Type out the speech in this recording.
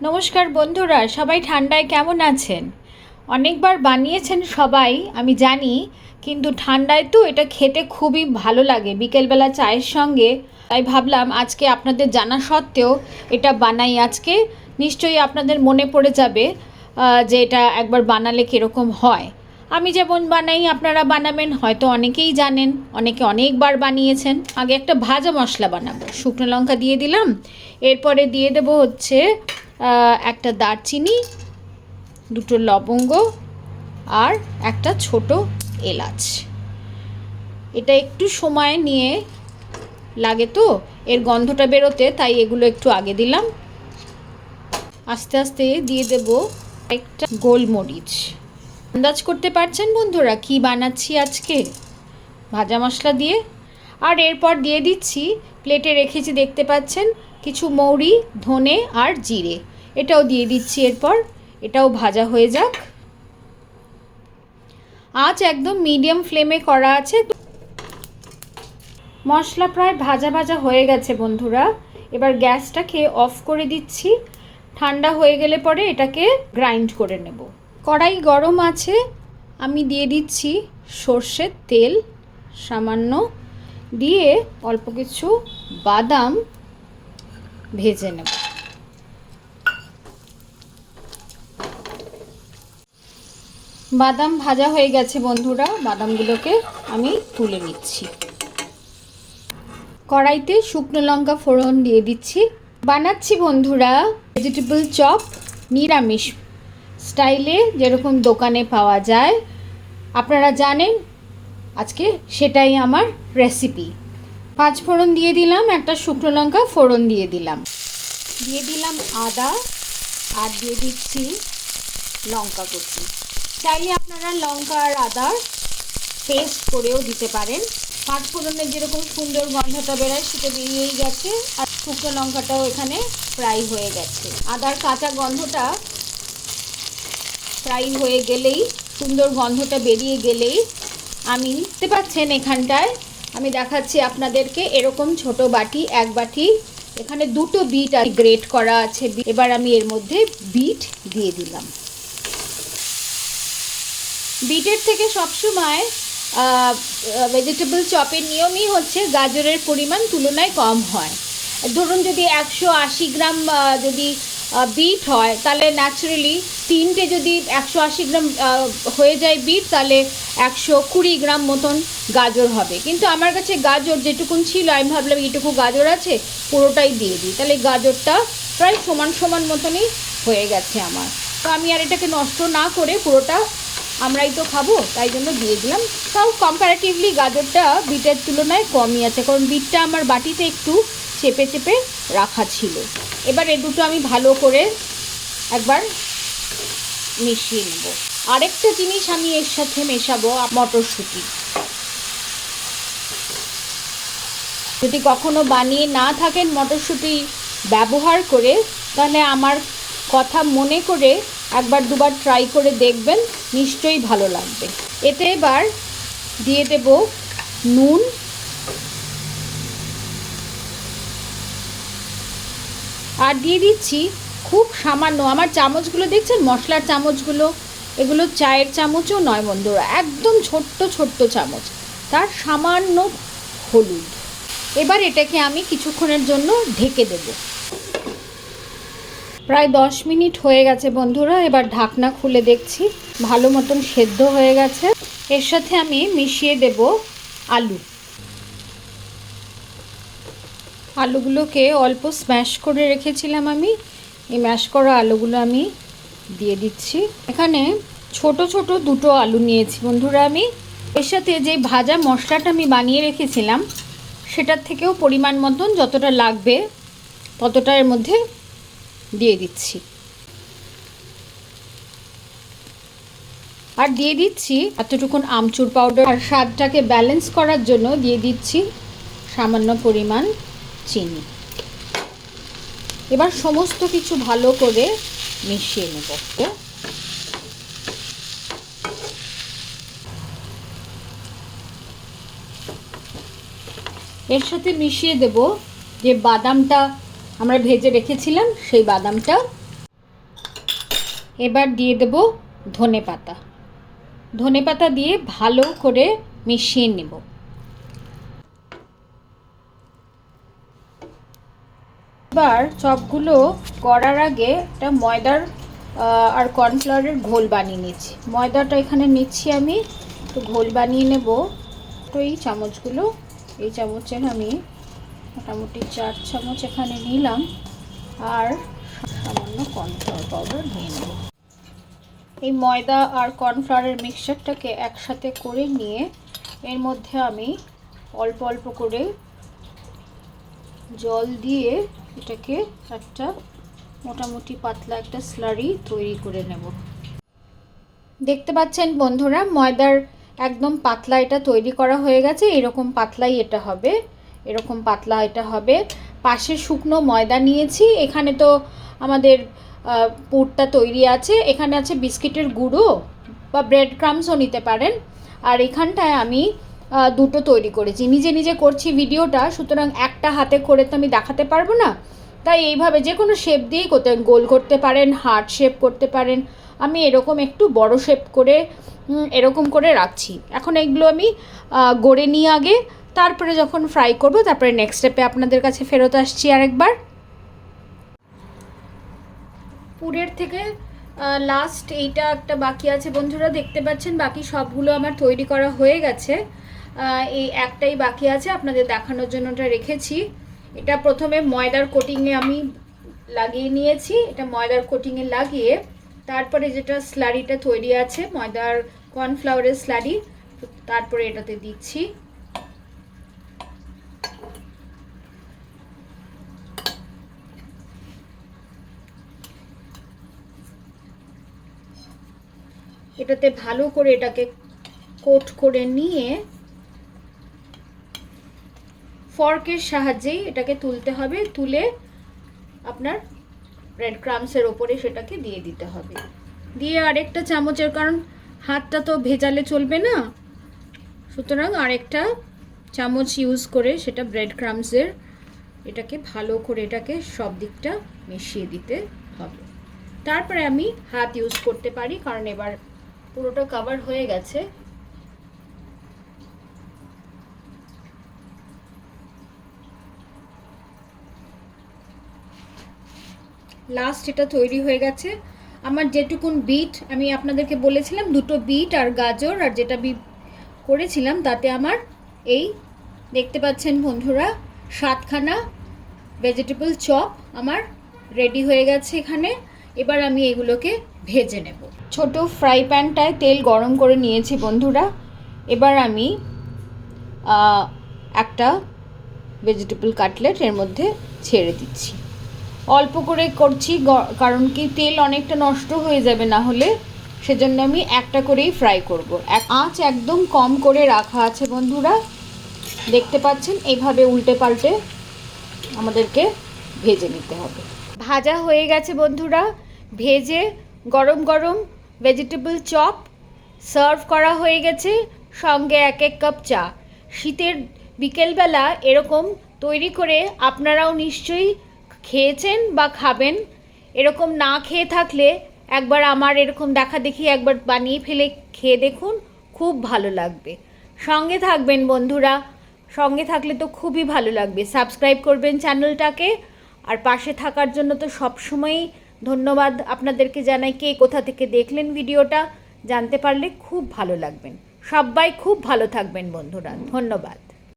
নমস্কার বন্ধুরা, সবাই ঠান্ডায় কেমন আছেন? অনেকবার বানিয়েছেন সবাই আমি জানি, কিন্তু ঠান্ডায় তো এটা খেতে খুবই ভালো লাগে বিকেলবেলা চায়ের সঙ্গে। তাই ভাবলাম আজকে আপনাদের জানা সত্ত্বেও এটা বানাই। আজকে নিশ্চয়ই আপনাদের মনে পড়ে যাবে যে এটা একবার বানালে কীরকম হয়। আমি যেমন বানাই আপনারা বানাবেন, হয়তো অনেকেই জানেন, অনেকে অনেকবার বানিয়েছেন। আগে একটা ভাজা মশলা বানাবো। শুকনো লঙ্কা দিয়ে দিলাম, এরপরে দিয়ে দেবো হচ্ছে একটা দারচিনি, দুটো লবঙ্গ আর একটা ছোট এলাচ। এটা একটু সময় নিয়ে লাগে তো এর গন্ধটা বেরোতে, তাই এগুলো একটু আগে দিলাম। আস্তে আস্তে দিয়ে দেব একটা গোলমরিচ। আন্দাজ করতে পারছেন বন্ধুরা কি বানাচ্ছি আজকে? ভাজা মশলা দিয়ে। আর এরপর দিয়ে দিচ্ছি, প্লেটে রেখেছি দেখতে পাচ্ছেন, কিছু মৌরি, ধনে আর জিরে, এটাও দিয়ে দিচ্ছি। এরপর এটাও ভাজা হয়ে যাক। আঁচ একদম মিডিয়াম ফ্লেমে করা আছে। মশলা প্রায় ভাজা ভাজা হয়ে গেছে বন্ধুরা। এবার গ্যাসটাকে অফ করে দিচ্ছি। ঠান্ডা হয়ে গেলে পরে এটাকে গ্রাইন্ড করে নেব। কড়াই গরম আছে, আমি দিয়ে দিচ্ছি সর্ষের তেল সামান্য, দিয়ে অল্প কিছু বাদাম ভেজে নেব। বাদাম ভাজা হয়ে গেছে বন্ধুরা, বাদামগুলোকে আমি তুলে নিচ্ছি। কড়াইতে শুকনো লঙ্কা ফোড়ন দিয়ে দিচ্ছি। বানাচ্ছি বন্ধুরা ভেজিটেবল চপ, নিরামিষ স্টাইলে, যেরকম দোকানে পাওয়া যায়। আপনারা জানেন আজকে সেটাই আমার রেসিপি। 5 ফোড়ন দিয়ে দিলাম, একটা শুকনো লঙ্কা ফোড়ন দিয়ে দিলাম আদা, আর দিয়ে দিচ্ছি লঙ্কা কুচি। চাইলে আপনারা লঙ্কা আর আদার পেস্ট করেও দিতে পারেন। 5 ফোড়নের যেরকম সুন্দর গন্ধটা বেরোয় সেটা বেরিয়েই গেছে, আর শুকনো লঙ্কাটাও এখানে ফ্রাই হয়ে গেছে। আদার কাঁচা গন্ধটা ফ্রাই হয়ে গেলেই, সুন্দর গন্ধটা বেরিয়ে গেলেই, আমি দেখতে পাচ্ছেন এখানটায় আমি দেখাচ্ছি আপনাদেরকে, এরকম ছোট বাটি, এক বাটি, এখানে দুটো বিট আর গ্রেট করা আছে। এবার আমি এর মধ্যে বিট দিয়ে দিলাম। বিটের থেকে সবসময় ভেজিটেবল চপের নিয়মই হচ্ছে গাজরের পরিমাণ তুলনায় কম হয়। ধরুন যদি 180 গ্রাম যদি বিট হয়, তাহলে ন্যাচারালি তিনটে যদি 180 গ্রাম হয়ে যায় বিট, তাহলে 120 গ্রাম মতন গাজর হবে। কিন্তু আমার কাছে গাজর যেটুকুন ছিল, আমি ভাবলাম এইটুকু গাজর আছে, পুরোটাই দিয়ে দিই, তাহলে গাজরটা প্রায় সমান সমান মতনই হয়ে গেছে আমার। তো আমি আর এটাকে নষ্ট না করে পুরোটা আমরাই তো খাবো, তাই জন্য দিয়ে দিলাম। তাও কম্পারেটিভলি গাজরটা বিটের তুলনায় কমই আছে, কারণ বিটটা আমার বাটিতে একটু চেপে চেপে রাখা ছিল। এবার এ দুটো আমি ভালো করে একবার মিশিয়ে নেব। আরেকটা জিনিস আমি এর সাথে মেশাবো, মটরশুঁটি। যদি কখনো বানিয়ে না থাকেন মটরশুঁটি ব্যবহার করে, তাহলে আমার কথা মনে করে একবার দুবার ট্রাই করে দেখবেন, নিশ্চয়ই ভালো লাগবে। এতে এবার দিয়ে দেব নুন, আর দিয়ে দিচ্ছি খুব সামান্য, আমার চামচগুলো দেখছেন মশলার চামচগুলো, এগুলো চায়ের চামচও নয় বন্ধুরা, একদম ছোট্ট ছোট্ট চামচ, তার সামান্য হলুদ। এবার এটাকে আমি কিছুক্ষণের জন্য ঢেকে দেব। প্রায় 10 মিনিট হয়ে গেছে বন্ধুরা। এবার ঢাকনা খুলে দেখছি ভালো মতন সেদ্ধ হয়ে গেছে। এর সাথে আমি মিশিয়ে দেব আলু। আলুগুলোকে অল্প স্ম্যাশ করে রেখেছিলাম আমি, এই ম্যাশ করা আলুগুলো আমি দিয়ে দিচ্ছি। এখানে ছোট ছোট দুটো আলু নিয়েছি বন্ধুরা আমি। এর সাথে যে ভাজা মশলাটা আমি বানিয়ে রেখেছিলাম, সেটার থেকেও পরিমাণ মতন যতটা লাগবে ততটা এর মধ্যে দিয়ে দিচ্ছি। আর দিয়ে দিচ্ছি এতটুকুন আমচুর পাউডার, আর স্বাদটাকে ব্যালেন্স করার জন্য দিয়ে দিচ্ছি সামান্য পরিমাণ চিনি। এবার সমস্ত কিছু ভালো করে মিশিয়ে নেব। এর সাথে মিশিয়ে দেব যে বাদামটা আমরা ভেজে রেখেছিলাম, সেই বাদামটা এবার দিয়ে দেব ধনেপাতা। ধনেপাতা দিয়ে ভালো করে মিশিয়ে নেব। এবার চপগুলো করার আগে একটা ময়দার আর কর্নফ্লাওয়ারের ঘোল বানিয়ে নিচ্ছি। ময়দাটা এখানে নিচ্ছি আমি, তো ঘোল বানিয়ে নেব। তো এই চামচগুলো, এই চামচের আমি মোটামুটি 4 চামচ এখানে নিলাম, আর সামান্য কর্নফ্লাওয়ার পাউডার নিয়ে নেব। এই ময়দা আর কর্নফ্লাওয়ারের মিক্সচারটাকে একসাথে করে নিয়ে এর মধ্যে আমি অল্প অল্প করে জল দিয়ে এটাকে একটা মোটামুটি পাতলা একটা স্লারি তৈরি করে নেব। দেখতে পাচ্ছেন বন্ধুরা, ময়দার একদম পাতলা এটা তৈরি করা হয়ে গেছে। এরকম পাতলাই এটা হবে, এরকম পাতলা এটা হবে। পাশে শুকনো ময়দা নিয়েছি। এখানে তো আমাদের পুরটা তৈরি আছে। এখানে আছে বিস্কিটের গুঁড়ো বা ব্রেড ক্রামসও নিতে পারেন। আর এখানটায় আমি দুটো তৈরি করেছি। নিজে নিজে করছি ভিডিওটা, সুতরাং একটা হাতে করে তো আমি দেখাতে পারবো না, তাই এইভাবে যে কোনো শেপ দিয়েই করতে, গোল করতে পারেন, হার্ট শেপ করতে পারেন। আমি এরকম একটু বড় শেপ করে এরকম করে রাখছি। এখন এগুলো আমি গড়ে নিয়ে আগে, তারপরে যখন ফ্রাই করব, তারপরে নেক্সট স্টেপে আপনাদের কাছে ফেরত আসছি আরেকবার। পুরের থেকে লাস্ট এইটা একটা বাকি আছে বন্ধুরা, দেখতে পাচ্ছেন। বাকি সবগুলো আমার তৈরি করা হয়ে গেছে। এই একটাই বাকি আছে, আপনাদের দেখানোর জন্য এটা রেখেছি। এটা প্রথমে ময়দার কোটিংয়ে আমি লাগিয়ে নিয়েছি। এটা ময়দার কোটিংয়ে লাগিয়ে তারপরে যেটা স্লারিটা তৈরি আছে, ময়দার কর্নফ্লাওয়ারের স্লারি, তারপরে এটাতে দিচ্ছি। এটাতে ভালো করে এটাকে কোট করে নিয়ে ফর্কের সাহায্যেই এটাকে তুলতে হবে। তুলে আপনার ব্রেড ক্রামসের ওপরে সেটাকে দিয়ে দিতে হবে। দিয়ে আরেকটা চামচের, কারণ হাতটা তো ভেজালে চলবে না, সুতরাং আরেকটা চামচ ইউজ করে সেটা ব্রেড ক্রামসের এটাকে ভালো করে এটাকে সব দিকটা মিশিয়ে দিতে হবে। তারপরে আমি হাত ইউজ করতে পারি, কারণ এবার পুরোটা কভার হয়ে গেছে। লাস্ট এটা তৈরি হয়ে গেছে। আমার যেটুকুন বিট আমি আপনাদেরকে বলেছিলাম, দুটো বিট আর গাজর আর যেটা করেছিলাম, তাতে আমার এই দেখতে পাচ্ছেন বন্ধুরা 7খানা ভেজিটেবল চপ আমার রেডি হয়ে গেছে এখানে। এবার আমি এগুলোকে ভেজে নেব। ছোট ফ্রাই প্যানটায় তেল গরম করে নিয়েছি বন্ধুরা। এবার আমি একটা ভেজিটেবল কাটলেট এর মধ্যে ছেড়ে দিচ্ছি। অল্প করে করছি, কারণ কি তেল অনেকটা নষ্ট হয়ে যাবে না হলে, সেজন্য আমি একটা করেই ফ্রাই করব। আঁচ একদম কম করে রাখা আছে বন্ধুরা, দেখতে পাচ্ছেন। এইভাবে উল্টে পাল্টে আমাদেরকে ভেজে নিতে হবে। ভাজা হয়ে গেছে বন্ধুরা। ভেজে গরম গরম ভেজিটেবল চপ সার্ভ করা হয়ে গেছে, সঙ্গে 1 কাপ চা। শীতের বিকেলবেলা এরকম তৈরি করে আপনারাও নিশ্চয়ই খেয়েছেন বা খাবেন। এরকম না খেয়ে থাকলে একবার আমার এরকম দেখা দেখি একবার বানিয়ে ফেলে খেয়ে দেখুন, খুব ভালো লাগবে। সঙ্গে থাকবেন বন্ধুরা, সঙ্গে থাকলে তো খুবই ভালো লাগবে। সাবস্ক্রাইব করবেন চ্যানেলটাকে, আর পাশে থাকার জন্য তো সবসময়ই ধন্যবাদ আপনাদেরকে জানাই। কে কোথা থেকে দেখলেন ভিডিওটা জানতে পারলে খুব ভালো লাগবেন। সবাই খুব ভালো থাকবেন বন্ধুরা, ধন্যবাদ।